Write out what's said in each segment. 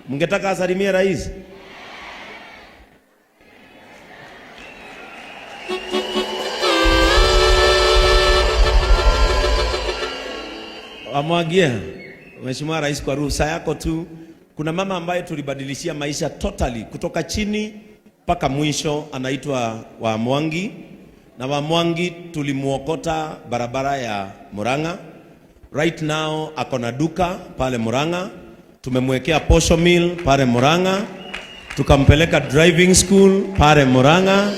Mngetaka asalimie rais? Amwagie Mheshimiwa Rais, kwa ruhusa yako tu, kuna mama ambaye tulibadilishia maisha totally kutoka chini mpaka mwisho, anaitwa Wamwangi, na Wamwangi tulimuokota barabara ya Murang'a. Right now akona duka pale Murang'a, tumemwekea posho mill pale Murang'a, tukampeleka driving school pale Murang'a,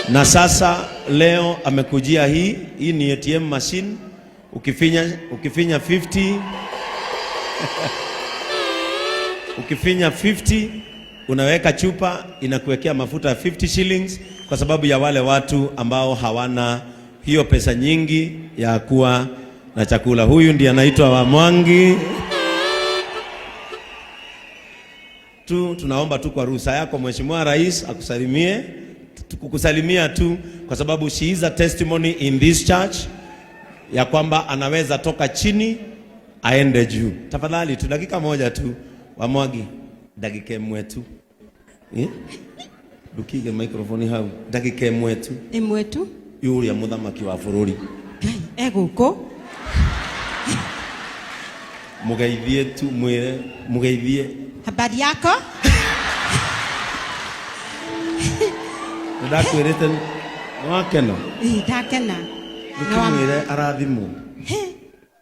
na sasa leo amekujia hii ni ATM machine. Ukifinya 50 ukifinya 50 unaweka chupa, inakuwekea mafuta ya 50 shillings, kwa sababu ya wale watu ambao hawana hiyo pesa nyingi ya kuwa na chakula. Huyu ndiye anaitwa Wamwangi. Tunaomba tu kwa ruhusa yako Mheshimiwa Rais akusalimie, kukusalimia tu kwa sababu she is a testimony in this church ya kwamba anaweza toka chini aende juu. Tafadhali tu dakika moja tu Wamwangi, dakika mwetu. Dukige microphone hau. Dakika mwetu. Mwetu? Yuri ya muthamaki wa bururi. Ngai eguko. Mugeithie tu mwire, mugeithie. Habari yako? Ndakwirite wakeno. Ndakena. Ndukimwire arathimu.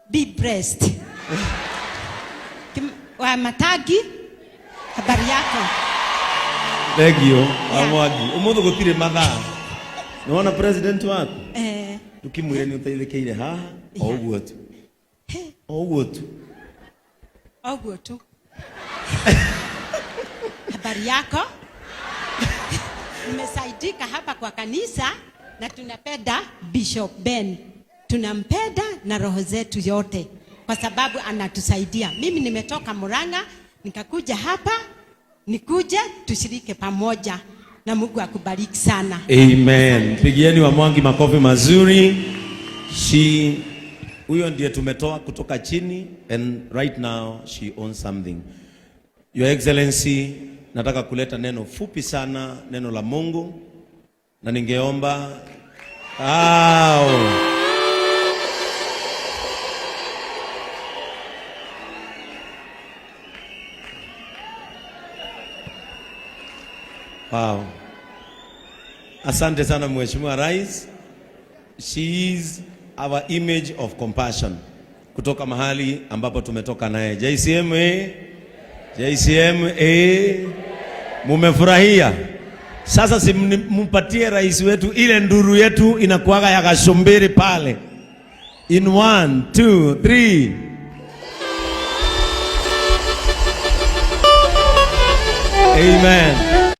Be blessed. Wa Matagi, habari yako? Legio, Wamwangi. Umuthi gutire mathaa. Niwona president wako? Ndukimwire ni uteithĩkĩire haha, o ũguo tu. O ũguo tu. O ũguo tu. Habari yako? Nimesaidika hapa kwa kanisa na tunapenda Bishop Ben. Tunampenda na roho zetu yote kwa sababu anatusaidia. Mimi nimetoka Murang'a nikakuja hapa, nikuje tushirike pamoja, na Mungu akubariki sana. Amen. Pigieni Wamwangi makofi mazuri. Huyo ndiye tumetoa kutoka chini, and right now she owns something. Your Excellency, nataka kuleta neno fupi sana, neno la Mungu, na ningeomba Wow. Asante sana Mheshimiwa Rais. She is our image of compassion kutoka mahali ambapo tumetoka naye. JCMA. Mumefurahia? Sasa simpatie rais wetu ile nduru yetu inakuaga ya Gashombere pale. In 1, 2, 3. Amen.